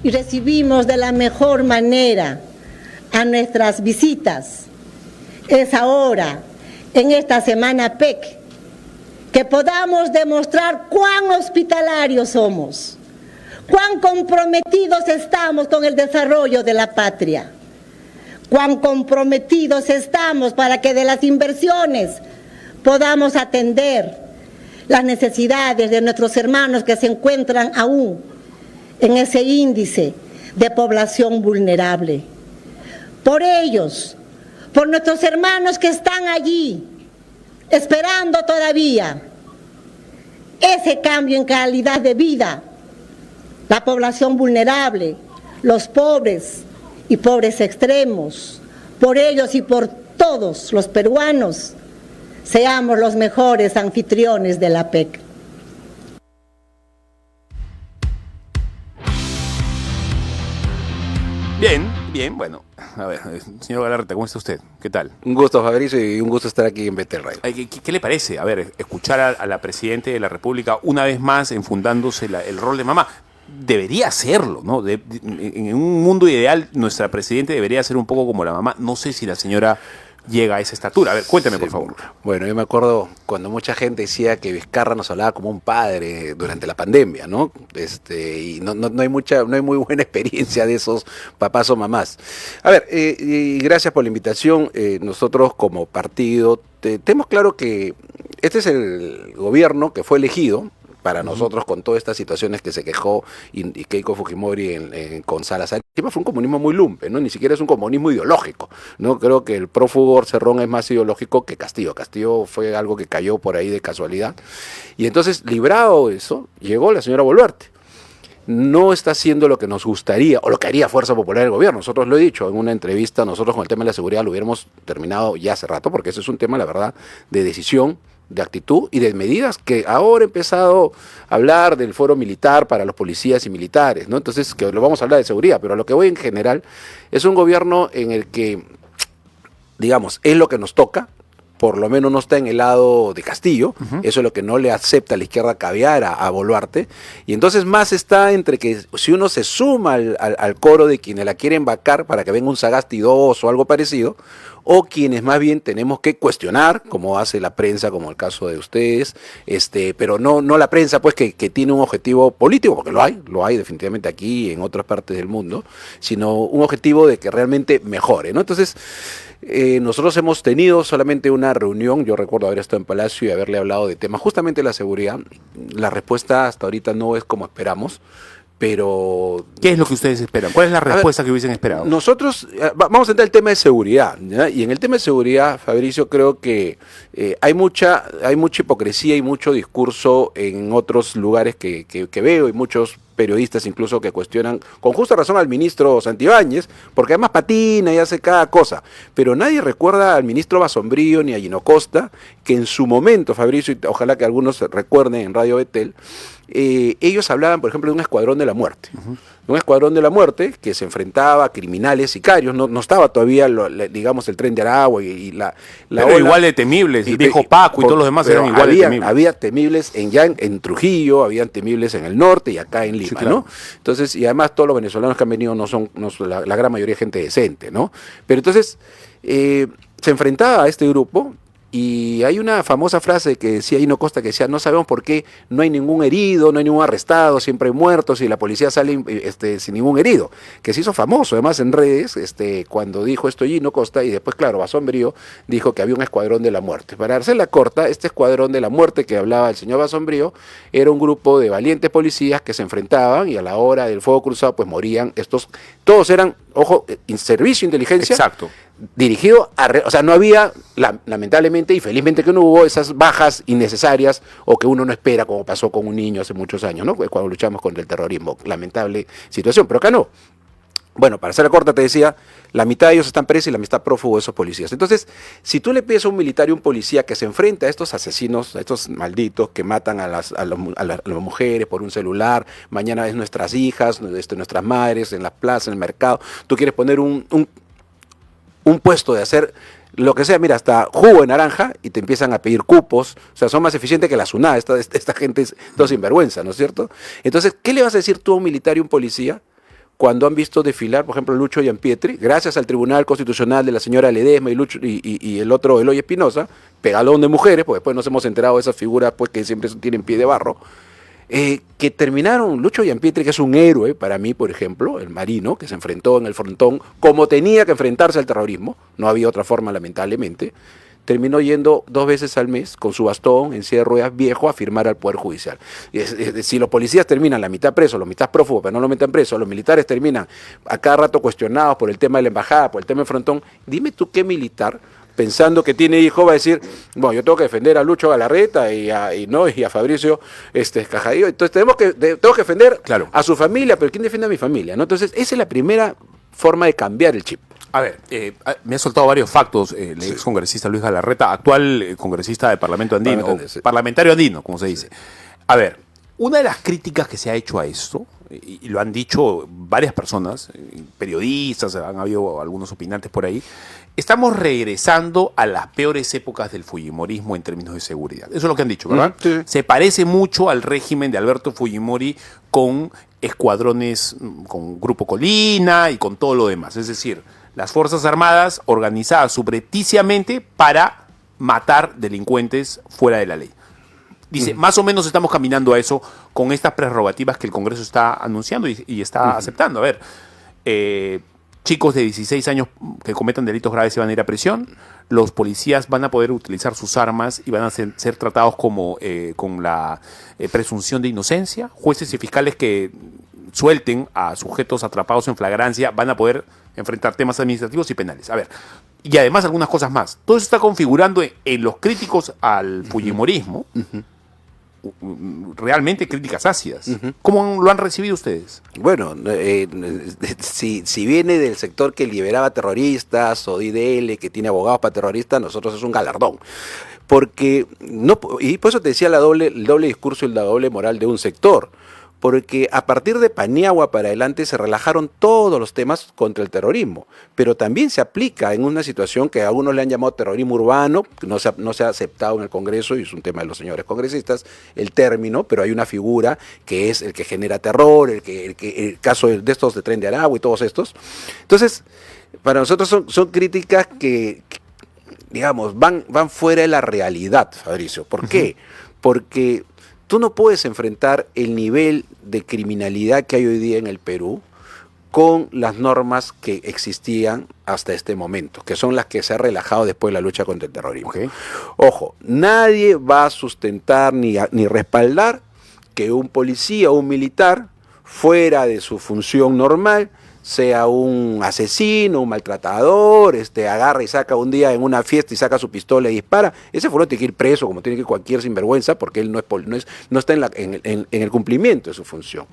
y recibimos de la mejor manera a nuestras visitas. Es ahora, en esta Semana PEC, que podamos demostrar cuán hospitalarios somos, cuán comprometidos estamos con el desarrollo de la patria, cuán comprometidos estamos para que de las inversiones podamos atender las necesidades de nuestros hermanos que se encuentran aún en ese índice de población vulnerable. Por ellos, por nuestros hermanos que están allí, esperando todavía ese cambio en calidad de vida, la población vulnerable, los pobres y pobres extremos, por ellos y por todos los peruanos, seamos los mejores anfitriones de la PEC. Bien, bueno, a ver, señor Galarreta, ¿cómo está usted? ¿Qué tal? Un gusto, Fabricio, y un gusto estar aquí en BT Radio. ¿Qué le parece? A ver, escuchar a la Presidenta de la República una vez más enfundándose el rol de mamá. Debería hacerlo, ¿no? En un mundo ideal, nuestra Presidenta debería ser un poco como la mamá. No sé si la señora llega a esa estatura. A ver, cuéntame, por favor. Bueno, yo me acuerdo cuando mucha gente decía que Vizcarra nos hablaba como un padre durante la pandemia, ¿no? Y no hay muy buena experiencia de esos papás o mamás. A ver, y gracias por la invitación. Nosotros como partido tenemos claro que este es el gobierno que fue elegido para nosotros con todas estas situaciones que se quejó y Keiko Fujimori con Salazar. Encima fue un comunismo muy lumpe, ¿no? Ni siquiera es un comunismo ideológico, ¿no? Creo que el prófugo Cerrón es más ideológico que Castillo. Castillo fue algo que cayó por ahí de casualidad. Y entonces, librado eso, llegó la señora Boluarte. No está haciendo lo que nos gustaría o lo que haría Fuerza Popular del gobierno. Nosotros lo he dicho en una entrevista, nosotros con el tema de la seguridad lo hubiéramos terminado ya hace rato, porque ese es un tema, la verdad, de decisión, de actitud y de medidas que ahora he empezado a hablar del foro militar para los policías y militares, ¿no? Entonces, que lo vamos a hablar de seguridad, pero a lo que voy en general es un gobierno en el que, digamos, es lo que nos toca, por lo menos no está en el lado de Castillo, eso es lo que no le acepta a la izquierda caviar a Boluarte, y entonces más está entre que si uno se suma al coro de quienes la quieren vacar para que venga un Sagasti 2 o algo parecido, o quienes más bien tenemos que cuestionar, como hace la prensa, como el caso de ustedes, pero no la prensa pues que tiene un objetivo político, porque lo hay definitivamente aquí y en otras partes del mundo, sino un objetivo de que realmente mejore, ¿no? Entonces, nosotros hemos tenido solamente una reunión, yo recuerdo haber estado en Palacio y haberle hablado de temas justamente de la seguridad. La respuesta hasta ahorita no es como esperamos, pero... ¿Qué es lo que ustedes esperan? ¿Cuál es la respuesta que hubiesen esperado? Nosotros, vamos a entrar al tema de seguridad, ¿ya? Y en el tema de seguridad, Fabricio, creo que hay mucha hipocresía y mucho discurso en otros lugares que veo, y muchos periodistas incluso que cuestionan con justa razón al ministro Santibáñez, porque además patina y hace cada cosa, pero nadie recuerda al ministro Basombrío ni a Gino Costa, que en su momento, Fabricio, y ojalá que algunos recuerden en Radio Betel, ellos hablaban, por ejemplo, de un escuadrón de la muerte. Un escuadrón de la muerte que se enfrentaba a criminales, sicarios, no estaba todavía, digamos, el Tren de Aragua y la pero ola. igual de temibles, el viejo Paco y todos los demás eran igual de temibles. Había temibles en Trujillo, habían temibles en el norte y acá en Lima, sí, claro, ¿no? Entonces, y además todos los venezolanos que han venido no son la gran mayoría gente decente, ¿no? Pero entonces, se enfrentaba a este grupo. Y hay una famosa frase que decía Hino Costa, que decía: no sabemos por qué no hay ningún herido, no hay ningún arrestado, siempre hay muertos y la policía sale sin ningún herido, que se hizo famoso además en redes cuando dijo esto Hino Costa, y después, claro, Basombrío dijo que había un escuadrón de la muerte. Para hacerla corta, este escuadrón de la muerte que hablaba el señor Basombrío era un grupo de valientes policías que se enfrentaban y a la hora del fuego cruzado pues morían todos eran, ojo, servicio de inteligencia. Exacto. Dirigido o sea, no había, lamentablemente y felizmente que no hubo esas bajas innecesarias o que uno no espera, como pasó con un niño hace muchos años, ¿no? Cuando luchamos contra el terrorismo, lamentable situación, pero acá no. Bueno, para hacerla corta te decía, la mitad de ellos están presos y la mitad prófugos de esos policías. Entonces, si tú le pides a un militar y un policía que se enfrente a estos asesinos, a estos malditos que matan a las mujeres por un celular, mañana es nuestras hijas, nuestras madres, en las plazas, en el mercado, tú quieres poner un puesto de hacer lo que sea, mira, hasta jugo de naranja y te empiezan a pedir cupos, o sea, son más eficientes que la SUNAT, esta gente es todo sinvergüenza, ¿no es cierto? Entonces, ¿qué le vas a decir tú a un militar y un policía cuando han visto desfilar, por ejemplo, Lucho Gianpietri, gracias al Tribunal Constitucional de la señora Ledesma y el otro Eloy Espinosa, pegalón de mujeres, porque después nos hemos enterado de esas figuras pues, que siempre tienen pie de barro, que terminaron, Lucho Gianpietri, que es un héroe para mí, por ejemplo, el marino, que se enfrentó en el frontón como tenía que enfrentarse al terrorismo, no había otra forma lamentablemente, terminó yendo 2 veces al mes con su bastón en silla de ruedas viejo a firmar al Poder Judicial. Si los policías terminan la mitad presos, la mitad prófugos, pero no lo metan preso, los militares terminan a cada rato cuestionados por el tema de la embajada, por el tema del frontón, dime tú qué militar, pensando que tiene hijo, va a decir, bueno, yo tengo que defender a Lucho Galarreta y a Fabricio Cajadillo, entonces tengo que defender a su familia, pero ¿quién defiende a mi familia? ¿No? Entonces, esa es la primera forma de cambiar el chip. A ver, me ha soltado varios factos el ex congresista Luis Galarreta, actual congresista del Parlamento Andino, parlamentario andino, como se dice. A ver, una de las críticas que se ha hecho a esto, y lo han dicho varias personas, periodistas, han habido algunos opinantes por ahí, estamos regresando a las peores épocas del fujimorismo en términos de seguridad. Eso es lo que han dicho, ¿verdad? Sí. Se parece mucho al régimen de Alberto Fujimori con escuadrones, con Grupo Colina y con todo lo demás. Es decir, las Fuerzas Armadas organizadas subrepticiamente para matar delincuentes fuera de la ley. Dice, más o menos estamos caminando a eso con estas prerrogativas que el Congreso está anunciando y está aceptando. A ver, chicos de 16 años que cometan delitos graves se van a ir a prisión, los policías van a poder utilizar sus armas y van a ser tratados como con la presunción de inocencia. Jueces y fiscales que suelten a sujetos atrapados en flagrancia van a poder enfrentar temas administrativos y penales. A ver, y además algunas cosas más. Todo eso está configurando en los críticos al fujimorismo realmente críticas ácidas. ¿Cómo lo han recibido ustedes? Bueno, si viene del sector que liberaba terroristas o de IDL, que tiene abogados para terroristas, nosotros es un galardón. Porque no, y por eso te decía el doble discurso y la doble moral de un sector. Porque a partir de Paniagua para adelante se relajaron todos los temas contra el terrorismo, pero también se aplica en una situación que a algunos le han llamado terrorismo urbano, que no se ha aceptado en el Congreso, y es un tema de los señores congresistas, el término, pero hay una figura que es el que genera terror, el caso de estos de Tren de Aragua y todos estos. Entonces, para nosotros son críticas que digamos, van fuera de la realidad, Fabricio. ¿Por qué? Porque tú no puedes enfrentar el nivel de criminalidad que hay hoy día en el Perú con las normas que existían hasta este momento, que son las que se ha relajado después de la lucha contra el terrorismo. Ojo, nadie va a sustentar ni respaldar que un policía o un militar, fuera de su función normal, sea un asesino, un maltratador, agarra y saca un día en una fiesta y saca su pistola y dispara. Ese fulano tiene que ir preso, como tiene que ir cualquier sinvergüenza, porque él no está en el cumplimiento de su función.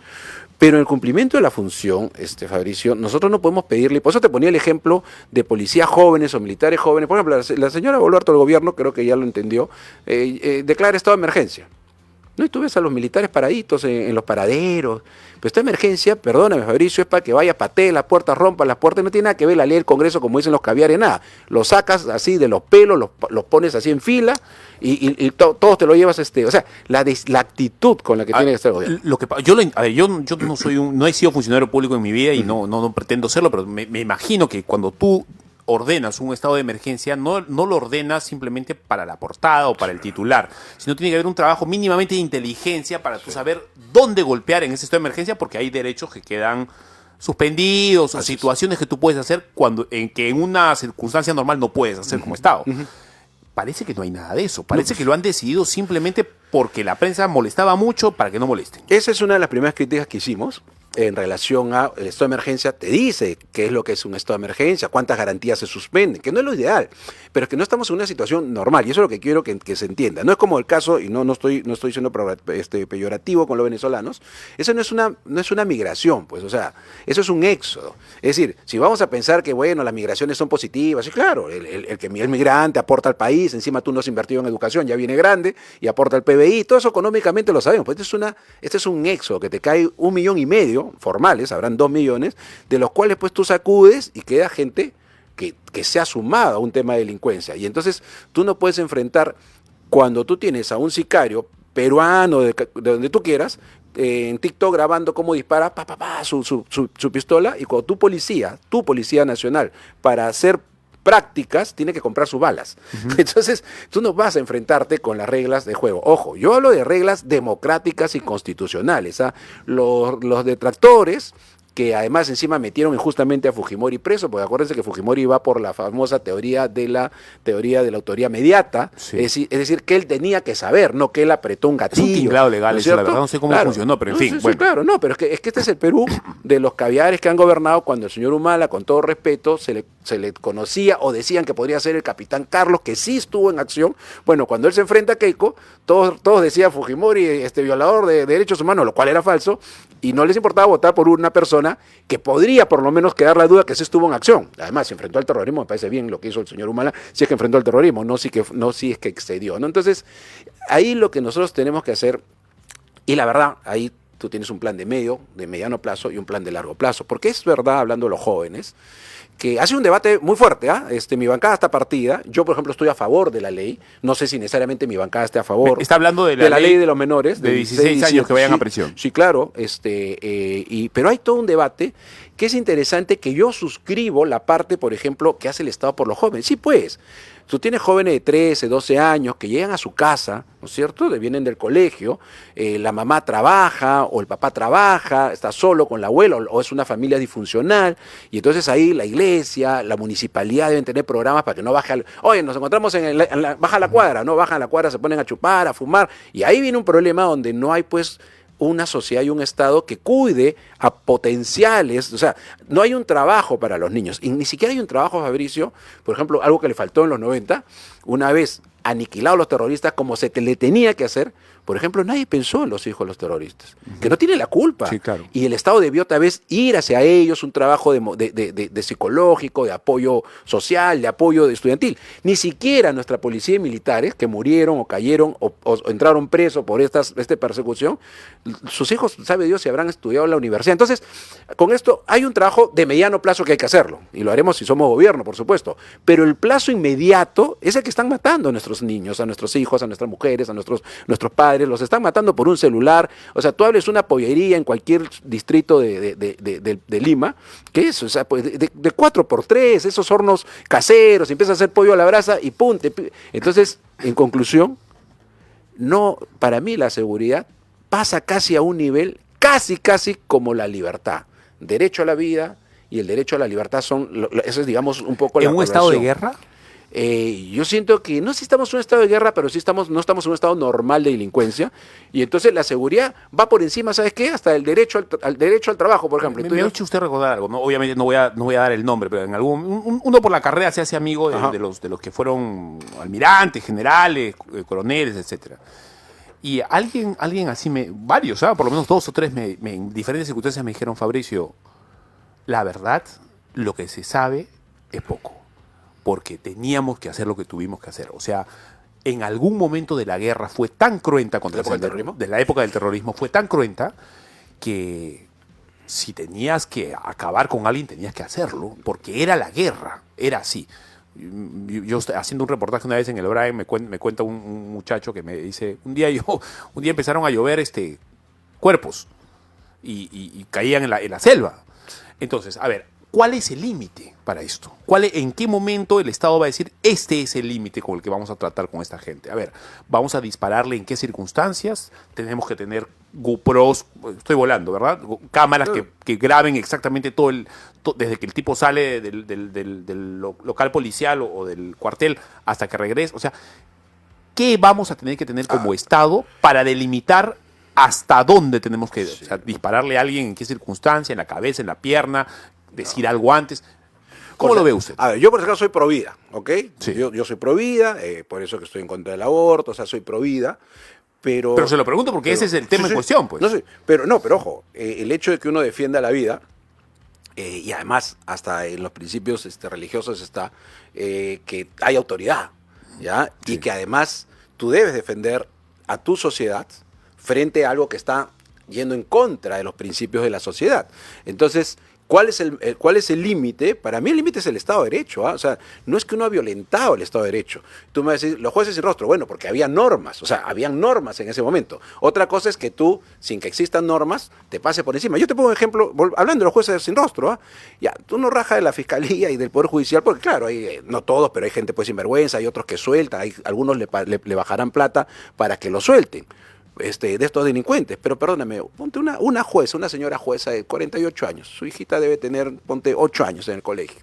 Pero en el cumplimiento de la función, Fabricio, nosotros no podemos pedirle, por eso te ponía el ejemplo de policías jóvenes o militares jóvenes. Por ejemplo, la señora Boluarte del gobierno, creo que ya lo entendió, declara estado de emergencia. No, y tú ves a los militares paraditos en los paraderos. Pero esta emergencia, perdóname Fabricio, es para que vaya, patee las puertas, rompa las puertas, no tiene nada que ver la ley del Congreso como dicen los caviares, nada. Los sacas así de los pelos, los pones así en fila y todos te lo llevas, o sea, la actitud con la que tiene que estar el gobierno. Yo no he sido funcionario público en mi vida y no pretendo serlo, pero me imagino que cuando tú ordenas un estado de emergencia, no lo ordenas simplemente para la portada o para el titular, sino tiene que haber un trabajo mínimamente de inteligencia para tú saber dónde golpear en ese estado de emergencia, porque hay derechos que quedan suspendidos o situaciones que tú puedes hacer que en una circunstancia normal no puedes hacer como Estado. Parece que no hay nada de eso. Parece que lo han decidido simplemente porque la prensa molestaba mucho para que no molesten. Esa es una de las primeras críticas que hicimos en relación al estado de emergencia. Te dice qué es lo que es un estado de emergencia, cuántas garantías se suspenden, que no es lo ideal, pero es que no estamos en una situación normal, y eso es lo que quiero que se entienda. No es como el caso, y no estoy siendo peyorativo con los venezolanos, eso no es una migración, pues, o sea, eso es un éxodo. Es decir, si vamos a pensar que, bueno, las migraciones son positivas, y claro, el migrante aporta al país, encima tú no has invertido en educación, ya viene grande, y aporta al PBI, todo eso económicamente lo sabemos, pues este es un éxodo que te cae 1,5 millones formales, habrán 2 millones, de los cuales pues tú sacudes y queda gente que se ha sumado a un tema de delincuencia. Y entonces tú no puedes enfrentar, cuando tú tienes a un sicario peruano, de donde tú quieras, en TikTok grabando cómo dispara su pistola, y cuando tu policía nacional, para hacer prácticas, tiene que comprar sus balas. Entonces, tú no vas a enfrentarte con las reglas de juego. Ojo, yo hablo de reglas democráticas y constitucionales. Los detractores, que además encima metieron injustamente a Fujimori preso, porque acuérdense que Fujimori va por la famosa teoría de la autoría mediata, Sí. es decir, que él tenía que saber, no que él apretó un Es gatillo. un tinglado legal, ¿no es eso, la cierto? verdad, no sé cómo funcionó, pero en fin, Sí, bueno. claro, no, pero es que este es el Perú de los caviares que han gobernado cuando el señor Humala, con todo respeto, se le conocía o decían que podría ser el capitán Carlos, que sí estuvo en acción. Bueno, cuando él se enfrenta a Keiko, todos decían Fujimori, violador de derechos humanos, lo cual era falso, y no les importaba votar por una persona que podría por lo menos quedar la duda que sí estuvo en acción. Además, se enfrentó al terrorismo, me parece bien lo que hizo el señor Humala, si es que enfrentó al terrorismo, no si es que excedió, ¿no? Entonces, ahí lo que nosotros tenemos que hacer, y la verdad, ahí tú tienes un plan de mediano plazo y un plan de largo plazo, porque es verdad, hablando de los jóvenes, que hace un debate muy fuerte, mi bancada está partida. Yo, por ejemplo, estoy a favor de la ley. No sé si necesariamente mi bancada esté a favor. Está hablando de la ley de los menores. de 16 años que vayan sí, a prisión. Sí, claro. Pero hay todo un debate que es interesante, que yo suscribo la parte, por ejemplo, que hace el Estado por los jóvenes. Sí, pues. Tú tienes jóvenes de 13, 12 años que llegan a su casa, ¿no es cierto? Vienen del colegio, la mamá trabaja o el papá trabaja, está solo con la abuela o es una familia disfuncional, y entonces ahí la iglesia, la municipalidad deben tener programas para que no baje oye, nos encontramos baja la cuadra, ¿no? Bajan la cuadra, se ponen a chupar, a fumar, y ahí viene un problema donde no hay pues una sociedad y un Estado que cuide a potenciales, o sea, no hay un trabajo para los niños, y ni siquiera hay un trabajo, Fabricio, por ejemplo, algo que le faltó en los 90, una vez aniquilados los terroristas como le tenía que hacer, por ejemplo, nadie pensó en los hijos de los terroristas, que no tienen la culpa, Sí, claro. y el Estado debió tal vez ir hacia ellos, un trabajo de psicológico, de apoyo social, de apoyo estudiantil. Ni siquiera nuestra policía y militares que murieron o cayeron o entraron presos por esta persecución, sus hijos, sabe Dios, si habrán estudiado en la universidad. Entonces, con esto hay un trabajo de mediano plazo que hay que hacerlo, y lo haremos si somos gobierno, por supuesto, pero el plazo inmediato es el que están matando a nuestros niños, a nuestros hijos, a nuestras mujeres, a nuestros padres, los están matando por un celular. O sea, tú hables una pollería en cualquier distrito de Lima, ¿qué es? O sea, pues de 4x3, esos hornos caseros, empieza a hacer pollo a la brasa y ¡pum! Entonces, en conclusión, no, para mí la seguridad pasa casi a un nivel, casi como la libertad. Derecho a la vida y el derecho a la libertad eso es, digamos, un poco la ¿En un estado de correlación. guerra? Yo siento que no sé si estamos en un estado de guerra, pero no estamos en un estado normal de delincuencia, y entonces la seguridad va por encima, ¿sabes qué? Hasta el derecho al trabajo, por ejemplo. Me ha hecho usted recordar algo, ¿no? Obviamente no voy a dar el nombre, pero en uno por la carrera se hace amigo de los que fueron almirantes, generales, coroneles, etcétera. Y alguien así, varios, por lo menos 2 o 3 en diferentes circunstancias me dijeron: Fabricio, la verdad, lo que se sabe es poco, porque teníamos que hacer lo que tuvimos que hacer. O sea, en algún momento de la guerra fue tan cruenta contra ¿De la época del terrorismo? de la época del terrorismo, fue tan cruenta que si tenías que acabar con alguien tenías que hacerlo, porque era la guerra, era así. Yo haciendo un reportaje una vez en el Brain, me cuenta un muchacho que me dice: un día empezaron a llover cuerpos y caían en la selva. Entonces, a ver, ¿cuál es el límite para esto? ¿En qué momento el Estado va a decir: este es el límite con el que vamos a tratar con esta gente? A ver, ¿vamos a dispararle en qué circunstancias? Tenemos que tener GoPros, estoy volando, ¿verdad? Cámaras que graben exactamente desde que el tipo sale del local policial o del cuartel hasta que regrese. O sea, ¿qué vamos a tener que tener como Estado para delimitar hasta dónde tenemos que dispararle a alguien, en qué circunstancia, en la cabeza, en la pierna, decir algo antes? ¿Cómo lo ve usted? A ver, yo por ejemplo soy pro vida, ¿ok? Sí. Yo soy pro vida, por eso que estoy en contra del aborto, o sea, soy pro vida. Pero se lo pregunto porque ese es el tema en cuestión, pues. No sé, pero ojo, el hecho de que uno defienda la vida, y además hasta en los principios religiosos está que hay autoridad, ¿ya? Sí. Y que además tú debes defender a tu sociedad frente a algo que está yendo en contra de los principios de la sociedad. Entonces, ¿Cuál es el límite? Para mí el límite es el Estado de Derecho. ¿Ah? O sea, no es que uno ha violentado el Estado de Derecho. Tú me vas a decir, los jueces sin rostro, bueno, porque había normas, o sea, habían normas en ese momento. Otra cosa es que tú, sin que existan normas, te pases por encima. Yo te pongo un ejemplo, hablando de los jueces sin rostro, ¿ah? Ya, tú no rajas de la Fiscalía y del Poder Judicial, porque claro, hay, no todos, pero hay gente pues sinvergüenza, hay otros que sueltan, algunos le bajarán plata para que lo suelten. De estos delincuentes, pero perdóname, ponte una jueza, una señora jueza de 48 años, su hijita debe tener, ponte 8 años en el colegio,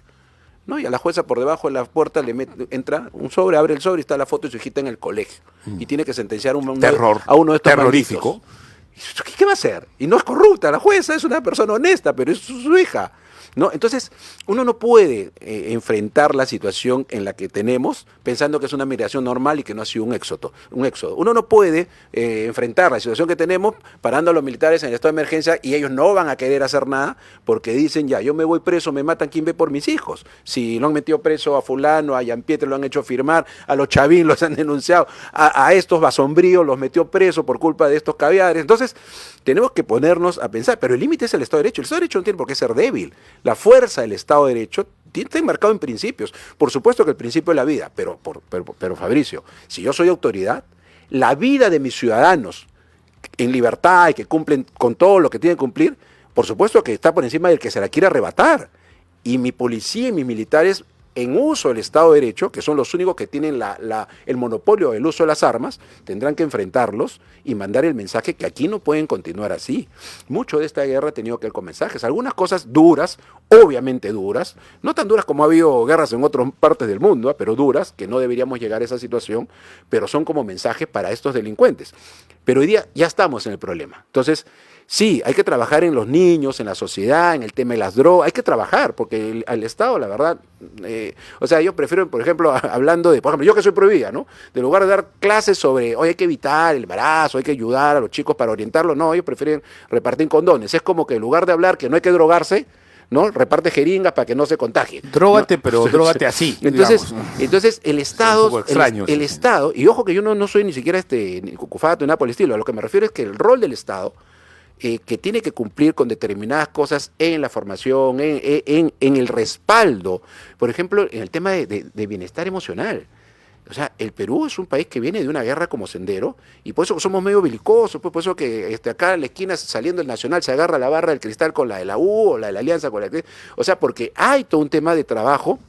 ¿no? Y a la jueza por debajo de la puerta entra un sobre, abre el sobre y está la foto de su hijita en el colegio, y tiene que sentenciar a uno de estos terrorífico. Malditos. ¿Qué va a hacer? Y no es corrupta, la jueza es una persona honesta, pero es su hija, ¿no? Entonces, uno no puede enfrentar la situación en la que tenemos pensando que es una migración normal y que no ha sido un éxodo. Uno no puede enfrentar la situación que tenemos parando a los militares en el estado de emergencia y ellos no van a querer hacer nada porque dicen, ya, yo me voy preso, me matan, ¿quién ve por mis hijos? Si lo han metido preso a fulano, a Jean-Pierre lo han hecho firmar, a los Chavín los han denunciado, a estos basombríos los metió preso por culpa de estos caviares. Entonces, tenemos que ponernos a pensar, pero el límite es el Estado de Derecho. El Estado de Derecho no tiene por qué ser débil. La fuerza del Estado de Derecho está enmarcado en principios. Por supuesto que el principio de la vida, pero Fabricio, si yo soy autoridad, la vida de mis ciudadanos en libertad y que cumplen con todo lo que tienen que cumplir, por supuesto que está por encima del que se la quiere arrebatar. Y mi policía y mis militares en uso del Estado de Derecho, que son los únicos que tienen el monopolio del uso de las armas, tendrán que enfrentarlos y mandar el mensaje que aquí no pueden continuar así. Mucho de esta guerra ha tenido que ver con mensajes, algunas cosas duras, obviamente duras, no tan duras como ha habido guerras en otras partes del mundo, pero duras, que no deberíamos llegar a esa situación, pero son como mensajes para estos delincuentes. Pero hoy día ya estamos en el problema. Entonces, sí, hay que trabajar en los niños, en la sociedad, en el tema de las drogas, hay que trabajar, porque el Estado, la verdad, o sea, yo prefiero, por ejemplo, hablando de, por ejemplo, yo que soy prohibida, ¿no? De lugar de dar clases sobre, oye, hay que evitar el embarazo, hay que ayudar a los chicos para orientarlos, no, ellos prefieren repartir condones. Es como que en lugar de hablar que no hay que drogarse, ¿no? Reparte jeringas para que no se contagie. Drógate, ¿no? Pero drógate así. Entonces el Estado, un poco extraño, el Estado, y ojo que yo no soy ni siquiera ni cucufato ni nada por el estilo, a lo que me refiero es que el rol del Estado, que tiene que cumplir con determinadas cosas en la formación, en el respaldo, por ejemplo, en el tema de bienestar emocional. O sea, el Perú es un país que viene de una guerra como Sendero, y por eso somos medio belicosos, por eso que acá en la esquina, saliendo del Nacional, se agarra la barra del Cristal con la de la U, o la de la Alianza con la de... O sea, porque hay todo un tema de trabajo,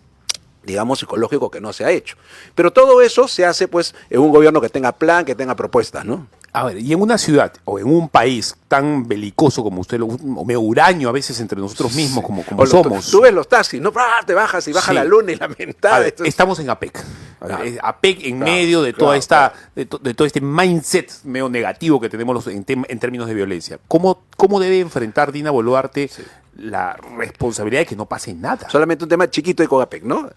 digamos, psicológico que no se ha hecho. Pero todo eso se hace, pues, en un gobierno que tenga plan, que tenga propuestas, ¿no? A ver, y en una ciudad o en un país tan belicoso como usted, o medio huraño a veces entre nosotros mismos, como somos. Tú ves los taxis, ¿no? Te bajas y baja Sí. la luna y la mentada. A ver, estamos en APEC. APEC en medio de toda de todo este mindset medio negativo que tenemos en términos de violencia. ¿Cómo debe enfrentar Dina Boluarte la responsabilidad de que no pase nada? Solamente un tema chiquito de COGAPEC, ¿no?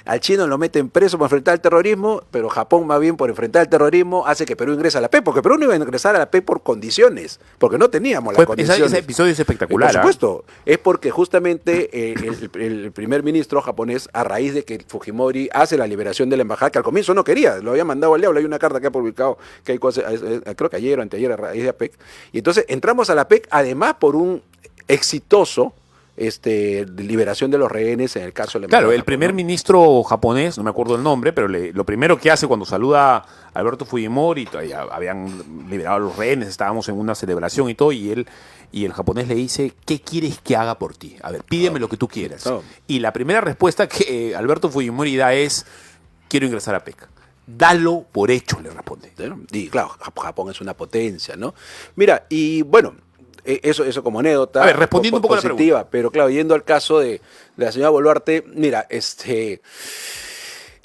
Al chino lo meten preso por enfrentar el terrorismo, pero Japón más bien por enfrentar el terrorismo hace que Perú ingrese a la PEC, porque Perú no iba a ingresar a la PEC por condiciones, porque no teníamos las condiciones. Ese episodio es espectacular. Por supuesto, es porque justamente el primer ministro japonés, a raíz de que Fujimori hace la liberación de la embajada, que al comienzo no quería, lo había mandado al diablo, hay una carta que ha publicado, que hay cosas, creo que ayer o anteayer a raíz de APEC, y entonces entramos a la PEC además por un exitoso de liberación de los rehenes en el caso de la Claro, embajada el primer ministro japonés, no me acuerdo el nombre, pero lo primero que hace cuando saluda a Alberto Fujimori, todavía habían liberado a los rehenes, estábamos en una celebración y todo, y el japonés le dice, ¿qué quieres que haga por ti? A ver, pídeme lo que tú quieras. Y la primera respuesta que Alberto Fujimori da es, quiero ingresar a PEC. Dalo por hecho, le responde. Y claro, Japón es una potencia, ¿no? Mira, y bueno, eso como anécdota. A ver, respondiendo un poco positiva, a la pregunta. pero claro, yendo al caso de la señora Boluarte, mira,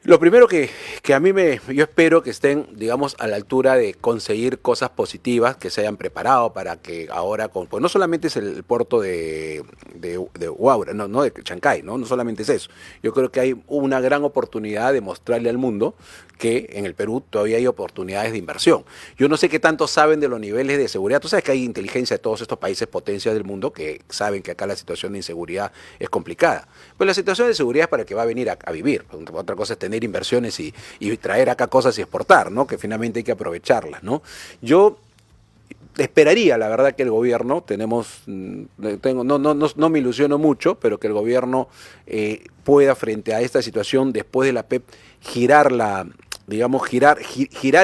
lo primero que a mí yo espero que estén, digamos, a la altura de conseguir cosas positivas, que se hayan preparado para que ahora, pues no solamente es el puerto de Huaura, no de Chancay, no solamente es eso. Yo creo que hay una gran oportunidad de mostrarle al mundo que en el Perú todavía hay oportunidades de inversión. Yo no sé qué tanto saben de los niveles de seguridad. Tú sabes que hay inteligencia de todos estos países, potencias del mundo, que saben que acá la situación de inseguridad es complicada. Pues la situación de seguridad es para el que va a venir a vivir. Otra cosa es tener inversiones y traer acá cosas y exportar, ¿no? Que finalmente hay que aprovecharlas, ¿no? Yo esperaría, la verdad, que el gobierno, no me ilusiono mucho, pero que el gobierno pueda, frente a esta situación, después de la PEP, girar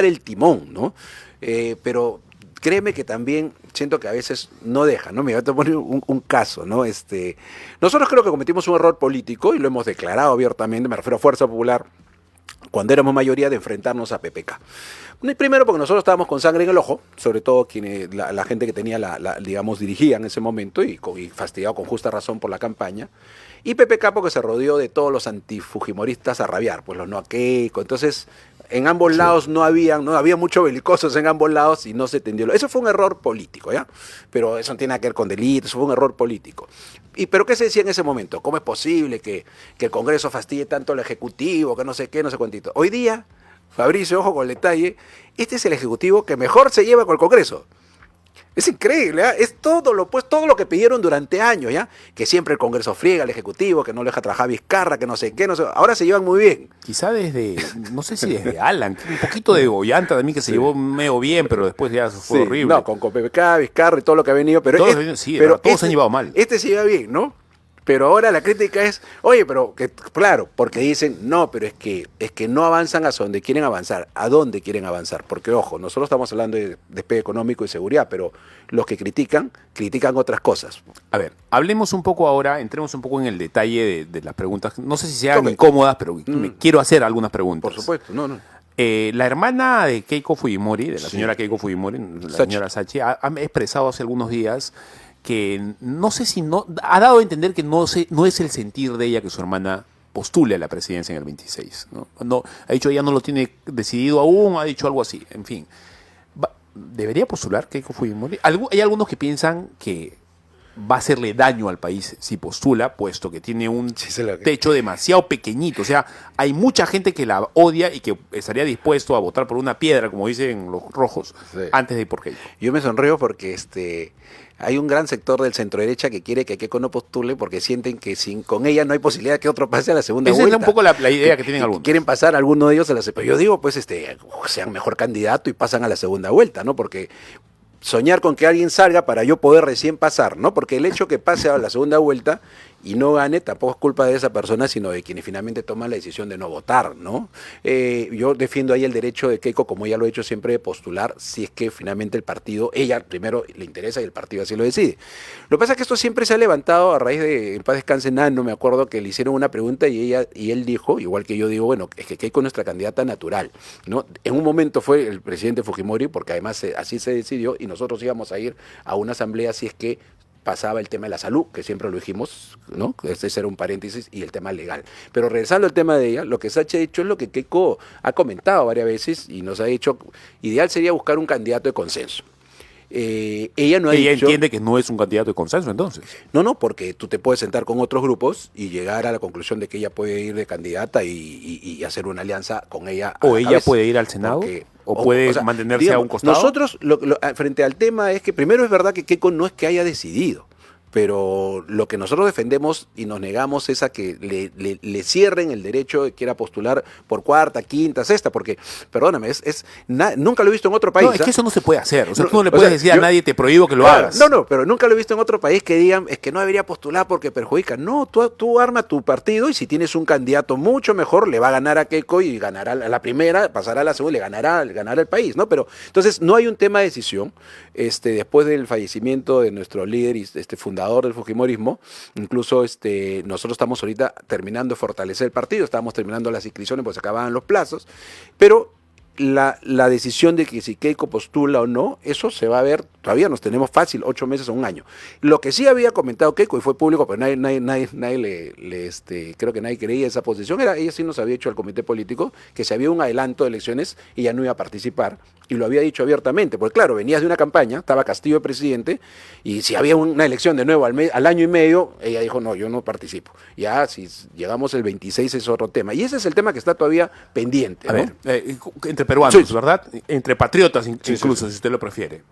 el timón, ¿no? Pero créeme que también siento que a veces no deja, ¿no? Me voy a poner un caso, ¿no? Nosotros creo que cometimos un error político y lo hemos declarado abiertamente, me refiero a Fuerza Popular, cuando éramos mayoría, de enfrentarnos a PPK. Primero porque nosotros estábamos con sangre en el ojo, sobre todo la gente que tenía digamos, dirigía en ese momento y fastidiado con justa razón por la campaña. Y PPK porque se rodeó de todos los antifujimoristas a rabiar, pues los no a Keiko. Entonces, en ambos lados no había muchos belicosos en ambos lados y no se tendió. Eso fue un error político, ¿ya? Pero eso no tiene nada que ver con delitos, eso fue un error político. ¿Pero qué se decía en ese momento? ¿Cómo es posible que el Congreso fastidie tanto al Ejecutivo, que no sé qué, no sé cuántito? Hoy día, Fabricio, ojo con el detalle, este es el Ejecutivo que mejor se lleva con el Congreso. Es increíble, ¿eh? Es todo lo que pidieron durante años, ¿ya? Que siempre el Congreso friega al Ejecutivo, que no lo deja trabajar Vizcarra, que no sé qué, no sé. Ahora se llevan muy bien. Quizá no sé si desde Alan, un poquito de Ollanta también, que se llevó medio bien, pero después ya fue horrible. No, con PPK, Vizcarra y todo lo que ha venido, pero todos se han llevado mal. Este se lleva bien, ¿no? Pero ahora la crítica es, oye, pero claro, porque dicen, no, pero es que no avanzan hacia donde quieren avanzar. ¿A dónde quieren avanzar? Porque, ojo, nosotros estamos hablando de despegue económico y seguridad, pero los que critican otras cosas. A ver, hablemos un poco ahora, entremos un poco en el detalle de las preguntas. No sé si sean incómodas, pero me quiero hacer algunas preguntas. Por supuesto, no. La hermana de Keiko Fujimori, de la señora Keiko Fujimori, la señora Sachi, ha expresado hace algunos días que no sé si ha dado a entender que no es el sentir de ella que su hermana postule a la presidencia en el 26. No, ha dicho ella no lo tiene decidido aún, ha dicho algo así. En fin, ¿debería postular Keiko Fujimori? Hay algunos que piensan que va a hacerle daño al país si postula, puesto que tiene un techo demasiado pequeñito. O sea, hay mucha gente que la odia y que estaría dispuesto a votar por una piedra, como dicen los rojos, antes de ir por Keiko. Yo me sonrío porque hay un gran sector del centro derecha que quiere que Keiko no postule porque sienten que con ella no hay posibilidad que otro pase a la segunda vuelta. Esa es un poco la idea que tienen algunos. Quieren pasar a alguno de ellos a la segunda. Pero yo digo, pues, sean mejor candidato y pasan a la segunda vuelta, ¿no? Porque soñar con que alguien salga para yo poder recién pasar, ¿no? Porque el hecho que pase a la segunda vuelta y no gane tampoco es culpa de esa persona, sino de quienes finalmente toman la decisión de no votar, ¿no? Yo defiendo ahí el derecho de Keiko, como ella lo ha hecho siempre, de postular si es que finalmente el partido, ella primero le interesa y el partido así lo decide. Lo que pasa es que esto siempre se ha levantado a raíz de, en paz descanse Nano, me acuerdo que le hicieron una pregunta y él dijo, igual que yo digo, bueno, es que Keiko es nuestra candidata natural, ¿no? En un momento fue el presidente Fujimori, porque además así se decidió, y nosotros íbamos a ir a una asamblea si es que pasaba el tema de la salud, que siempre lo dijimos, ¿no? Ese era un paréntesis, y el tema legal. Pero regresando al tema de ella, lo que Sachi ha hecho es lo que Keiko ha comentado varias veces y nos ha dicho, ideal sería buscar un candidato de consenso. Ella entiende que no es un candidato de consenso, entonces. No, porque tú te puedes sentar con otros grupos y llegar a la conclusión de que ella puede ir de candidata y hacer una alianza con ella. ¿O ella puede ir al Senado? ¿O puede mantenerse a un costado? Nosotros, frente al tema, es que primero es verdad que Keiko no es que haya decidido, pero lo que nosotros defendemos y nos negamos es a que le cierren el derecho de que quiera postular por cuarta, quinta, sexta, porque, perdóname, nunca lo he visto en otro país. No, es que eso no se puede hacer. O sea, tú no le puedes decir a nadie, te prohíbo que lo hagas. No, pero nunca lo he visto en otro país que digan, es que no debería postular porque perjudica. No, tú arma tu partido y si tienes un candidato mucho mejor, le va a ganar a Keiko y ganará a la primera, pasará a la segunda y le ganará al país, ¿no? Pero, entonces, no hay un tema de decisión. Después del fallecimiento de nuestro líder y fundador del fujimorismo, incluso nosotros estamos ahorita terminando de fortalecer el partido, estábamos terminando las inscripciones porque se acababan los plazos, pero la decisión de que si Keiko postula o no, eso se va a ver, todavía nos tenemos fácil 8 meses o un año. Lo que sí había comentado Keiko, y fue público, pero creo que nadie creía esa posición, ella sí nos había hecho al comité político que si había un adelanto de elecciones, ella no iba a participar, y lo había dicho abiertamente, porque claro, venías de una campaña, estaba Castillo de presidente, y si había una elección de nuevo al año y medio, ella dijo, no, yo no participo. Ya, si llegamos el 26 es otro tema, y ese es el tema que está todavía pendiente, ¿no? A ver, entre peruanos, ¿verdad? Entre patriotas incluso, si usted lo prefiere.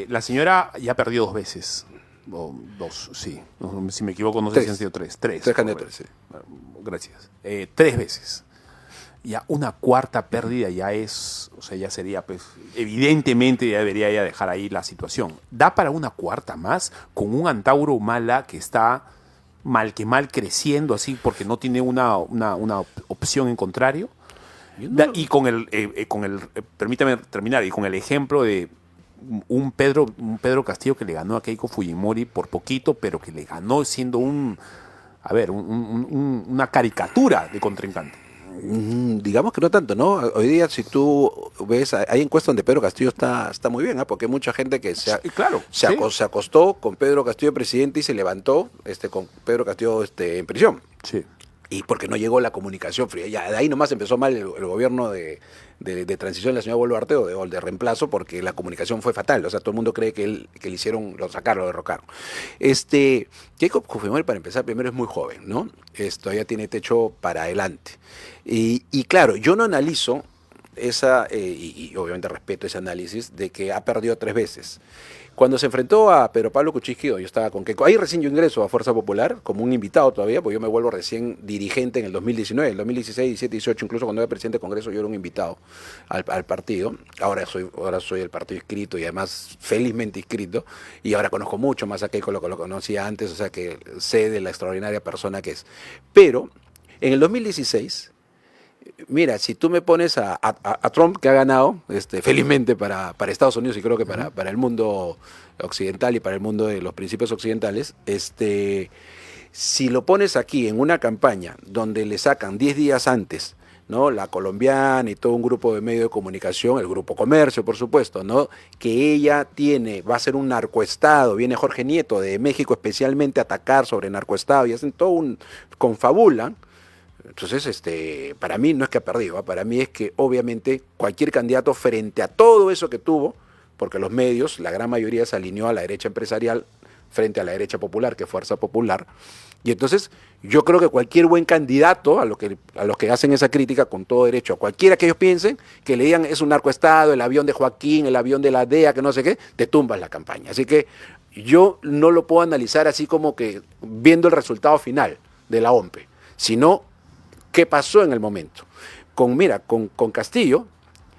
La señora ya perdió 2 veces. O 2, sí. No, si me equivoco, no sé si han sido 3. 3 candidaturas, sí. Gracias. 3 veces. Ya una cuarta pérdida ya es, o sea, ya sería, pues, evidentemente ya debería ya dejar ahí la situación. ¿Da para una cuarta más con un Antauro Humala que está mal que mal creciendo así porque no tiene una opción en contrario? Y permítame terminar, y con el ejemplo de un Pedro Castillo que le ganó a Keiko Fujimori por poquito, pero que le ganó siendo una caricatura de contrincante. Digamos que no tanto, ¿no? Hoy día, si tú ves, hay encuestas donde Pedro Castillo está muy bien, ¿ah? Porque hay mucha gente que se acostó con Pedro Castillo presidente y se levantó con Pedro Castillo en prisión. Sí. Y porque no llegó la comunicación fría. Ya de ahí nomás empezó mal el gobierno de transición de la señora Boluarte o de reemplazo, porque la comunicación fue fatal. O sea, todo el mundo cree que le hicieron, lo derrocaron. Keiko Fujimori, para empezar, primero es muy joven, ¿no? Todavía tiene techo para adelante. Y claro, yo no analizo y obviamente respeto ese análisis de que ha perdido 3 veces. Cuando se enfrentó a Pedro Pablo Kuczynski, yo estaba con Keiko. Ahí recién yo ingreso a Fuerza Popular como un invitado todavía, porque yo me vuelvo recién dirigente en el 2019, el 2016, 17, 18, incluso cuando era presidente de Congreso yo era un invitado al partido. Ahora soy el partido inscrito y además felizmente inscrito, y ahora conozco mucho más a Keiko lo que lo conocía antes, o sea que sé de la extraordinaria persona que es. Pero en el 2016... Mira, si tú me pones a Trump, que ha ganado, felizmente para Estados Unidos y creo que para el mundo occidental y para el mundo de los principios occidentales, si lo pones aquí en una campaña donde le sacan 10 días antes, ¿no? La Colombiana y todo un grupo de medios de comunicación, el Grupo Comercio, por supuesto, ¿no? Que ella va a ser un narcoestado, viene Jorge Nieto de México especialmente a atacar sobre narcoestado y hacen todo confabulan. Entonces, para mí no es que ha perdido, para mí es que obviamente cualquier candidato frente a todo eso que tuvo, porque los medios, la gran mayoría se alineó a la derecha empresarial frente a la derecha popular, que es Fuerza Popular, y entonces yo creo que cualquier buen candidato, a los que hacen esa crítica con todo derecho, a cualquiera que ellos piensen, que le digan es un narcoestado, el avión de Joaquín, el avión de la DEA, que no sé qué, te tumbas la campaña. Así que yo no lo puedo analizar así como que viendo el resultado final de la OMPE, sino qué pasó en el momento. Con Castillo,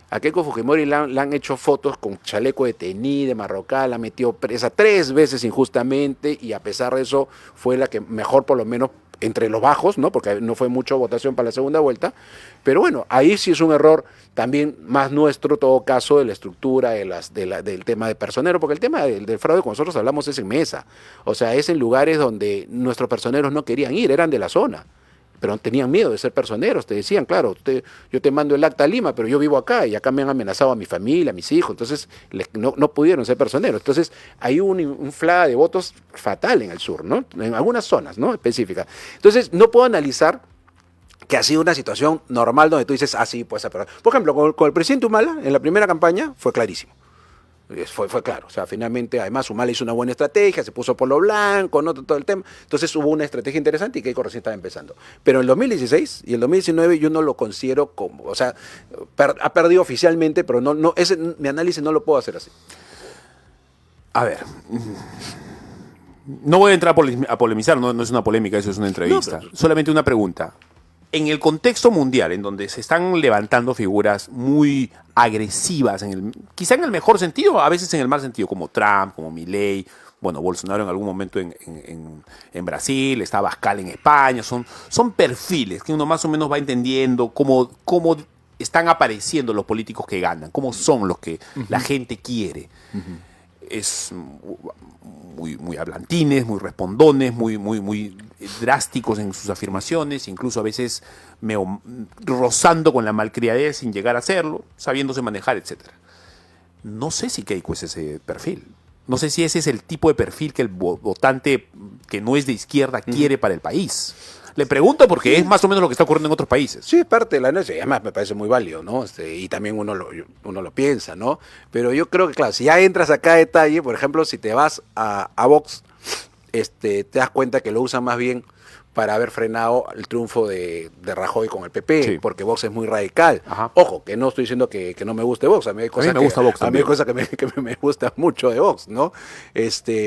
a Keiko Fujimori le han hecho fotos con chaleco de tení, de marroquí, la metió presa 3 veces injustamente y a pesar de eso fue la que mejor, por lo menos entre los bajos, ¿no? Porque no fue mucha votación para la segunda vuelta, pero bueno, ahí sí es un error también más nuestro, todo caso, de la estructura, del tema de personero, porque el tema del fraude, como nosotros hablamos, es en mesa, o sea, es en lugares donde nuestros personeros no querían ir, eran de la zona, pero tenían miedo de ser personeros, te decían, claro, yo te mando el acta a Lima, pero yo vivo acá y acá me han amenazado a mi familia, a mis hijos, entonces no pudieron ser personeros. Entonces hay un flaga de votos fatal en el sur, ¿no? En algunas zonas, ¿no? Específicas. Entonces no puedo analizar que ha sido una situación normal donde tú dices, sí, pues, por ejemplo, con el presidente Humala, en la primera campaña, fue clarísimo. Fue claro, o sea, finalmente, además, Humala hizo una buena estrategia, se puso por lo blanco, ¿no? Todo el tema. Entonces hubo una estrategia interesante y Keiko recién estaba empezando. Pero en el 2016 y el 2019 yo no lo considero como, o sea, ha perdido oficialmente, pero mi análisis no lo puedo hacer así. A ver, no voy a entrar a polemizar, no es una polémica, eso es una entrevista. Solamente una pregunta. En el contexto mundial, en donde se están levantando figuras muy agresivas, quizá en el mejor sentido, a veces en el mal sentido, como Trump, como Milei, bueno, Bolsonaro en algún momento en Brasil, está Abascal en España, son perfiles que uno más o menos va entendiendo cómo están apareciendo los políticos que ganan, cómo son los que la gente quiere. Es muy hablantines, muy respondones, muy drásticos en sus afirmaciones, incluso a veces rozando con la malcriadez sin llegar a hacerlo, sabiéndose manejar, etc. No sé si Keiko es ese perfil. No sé si ese es el tipo de perfil que el votante que no es de izquierda quiere para el país. Le pregunto porque es más o menos lo que está ocurriendo en otros países. Sí, es parte de la análisis, además me parece muy válido, ¿no? Y también uno lo piensa, ¿no? Pero yo creo que, claro, si ya entras a cada detalle, por ejemplo, si te vas a Vox, te das cuenta que lo usan más bien para haber frenado el triunfo de Rajoy con el PP, Sí. porque Vox es muy radical. Ajá. Ojo, que no estoy diciendo que no me guste Vox, a mí hay cosas me gusta Vox a mí hay también. cosas que me gustan mucho de Vox, ¿no?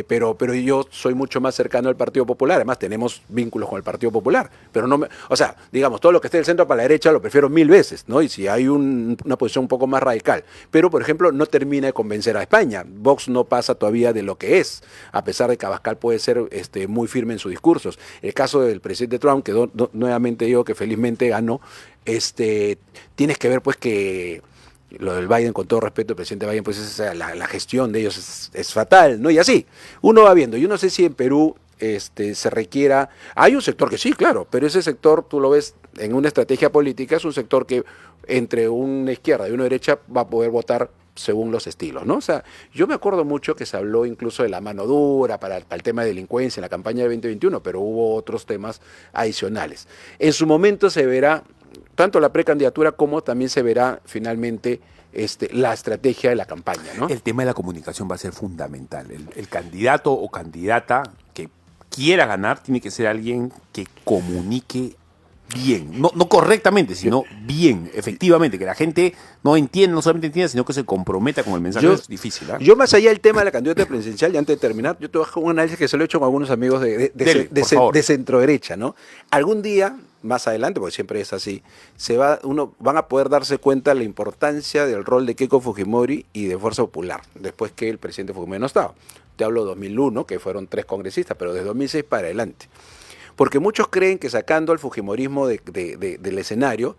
Pero yo soy mucho más cercano al Partido Popular, además tenemos vínculos con el Partido Popular, pero o sea, digamos, todo lo que esté del centro para la derecha lo prefiero 1000 veces, ¿no? Y si hay una posición un poco más radical, pero por ejemplo no termina de convencer a España. Vox no pasa todavía de lo que es, a pesar de que Abascal puede ser muy firme en sus discursos. El caso del presidente Trump, que nuevamente digo que felizmente ganó, tienes que ver pues que lo del Biden, con todo respeto, el presidente Biden, pues la gestión de ellos es fatal, ¿no? Y así, uno va viendo. Yo no sé si en Perú se requiera... Hay un sector que sí, claro, pero ese sector, tú lo ves en una estrategia política, es un sector que entre una izquierda y una derecha va a poder votar según los estilos, ¿no? O sea, yo me acuerdo mucho que se habló incluso de la mano dura para el tema de delincuencia en la campaña de 2021, pero hubo otros temas adicionales. En su momento se verá tanto la precandidatura como también se verá finalmente la estrategia de la campaña, ¿no? El tema de la comunicación va a ser fundamental. El candidato o candidata que quiera ganar tiene que ser alguien que comunique bien, no correctamente, sino bien, efectivamente, que la gente no entienda, no solamente entienda, sino que se comprometa con el mensaje. Es difícil, ¿eh? Yo más allá del tema de la candidatura presidencial, y antes de terminar, yo te voy a hacer un análisis que se lo he hecho con algunos amigos de centro derecha, ¿no? Algún día, más adelante, porque siempre es así, van a poder darse cuenta de la importancia del rol de Keiko Fujimori y de Fuerza Popular, después que el presidente Fujimori no estaba. Te hablo de 2001, que fueron 3 congresistas, pero desde 2006 para adelante. Porque muchos creen que sacando al fujimorismo del escenario,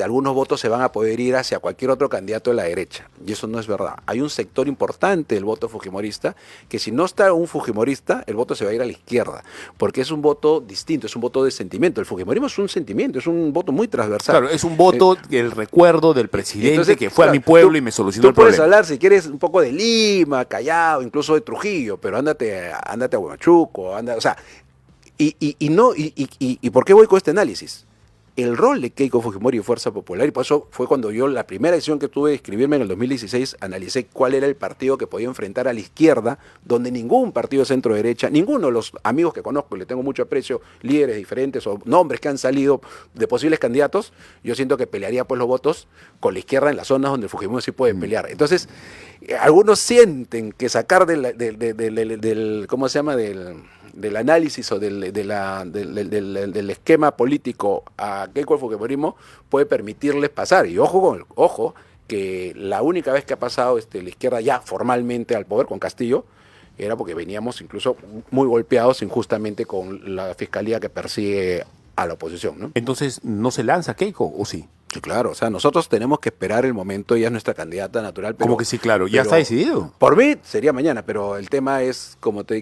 algunos votos se van a poder ir hacia cualquier otro candidato de la derecha. Y eso no es verdad. Hay un sector importante del voto fujimorista que si no está un fujimorista, el voto se va a ir a la izquierda. Porque es un voto distinto, es un voto de sentimiento. El fujimorismo es un sentimiento, es un voto muy transversal. Claro, es un voto, el recuerdo del presidente entonces, que fue a mi pueblo y me solucionó el problema. Tú puedes problema. hablar, si quieres, un poco de Lima, Callao, incluso de Trujillo, pero ándate a Huamachuco, o sea... ¿Y por qué voy con este análisis? El rol de Keiko Fujimori y Fuerza Popular, y por eso fue cuando yo, la primera decisión que tuve de inscribirme en el 2016, analicé cuál era el partido que podía enfrentar a la izquierda, donde ningún partido de centro derecha, ninguno de los amigos que conozco, y le tengo mucho aprecio, líderes diferentes o nombres que han salido de posibles candidatos, yo siento que pelearía pues los votos con la izquierda en las zonas donde el Fujimori sí puede pelear. Entonces, algunos sienten que sacar del ¿cómo se llama?, del análisis o del esquema político a Keiko Fujimorismo puede permitirles pasar. Y ojo que la única vez que ha pasado la izquierda ya formalmente al poder con Castillo era porque veníamos incluso muy golpeados injustamente con la fiscalía que persigue a la oposición, ¿no? Entonces, ¿no se lanza Keiko o sí? Sí, claro, o sea, nosotros tenemos que esperar el momento, ella es nuestra candidata natural. ¿Cómo que sí, claro? ¿Ya está decidido? Por mí sería mañana, pero el tema es,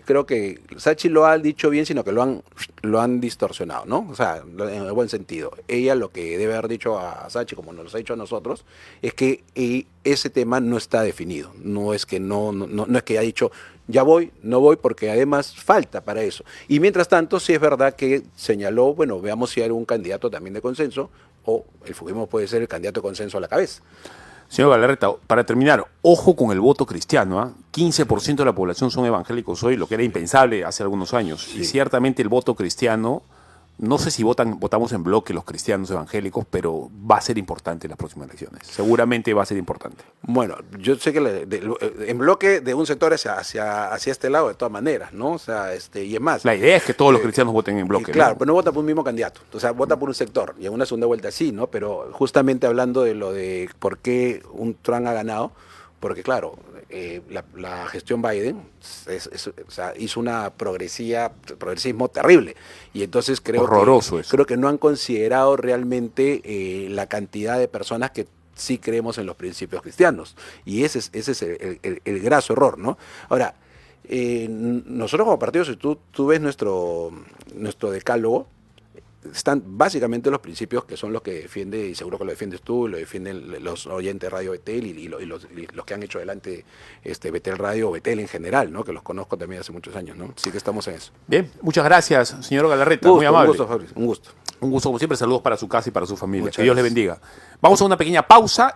creo que Sachi lo ha dicho bien, sino que lo han distorsionado, ¿no? O sea, en el buen sentido. Ella lo que debe haber dicho a Sachi, como nos lo ha dicho a nosotros, es que ese tema no está definido. No es que no es que haya dicho, ya voy, no voy, porque además falta para eso. Y mientras tanto, sí es verdad que señaló, bueno, veamos si hay algún candidato también de consenso, o el Fujimori puede ser el candidato de consenso a la cabeza. Señor Galarreta, para terminar, ojo con el voto cristiano, ¿eh? 15% de la población son evangélicos hoy, lo que era impensable hace algunos años. Sí. Y ciertamente el voto cristiano, no sé si votamos en bloque los cristianos evangélicos, pero va a ser importante en las próximas elecciones. Seguramente va a ser importante. Bueno, yo sé que en bloque de un sector hacia este lado de todas maneras, ¿no? O sea, y es más. La idea es que todos los cristianos voten en bloque. Claro, ¿no? pero no vota por un mismo candidato. O sea, vota por un sector. Y en una segunda vuelta sí, ¿no? Pero justamente hablando de lo de por qué un Trump ha ganado, porque claro, la gestión Biden o sea, hizo una progresismo terrible. Y entonces creo que no han considerado realmente la cantidad de personas que sí creemos en los principios cristianos. Y ese es el graso error, ¿no? Ahora, nosotros como partido, si tú ves nuestro decálogo, están básicamente los principios que son los que defiende, y seguro que lo defiendes tú, lo defienden los oyentes de Radio Betel y los que han hecho adelante Betel Radio o Betel en general, ¿no? Que los conozco también hace muchos años, ¿no? Sí que estamos en eso. Bien, muchas gracias, señor Galarreta, muy amable. Un gusto, Fabricio, un gusto. Un gusto, como siempre, saludos para su casa y para su familia. Que Dios le bendiga. Vamos a una pequeña pausa.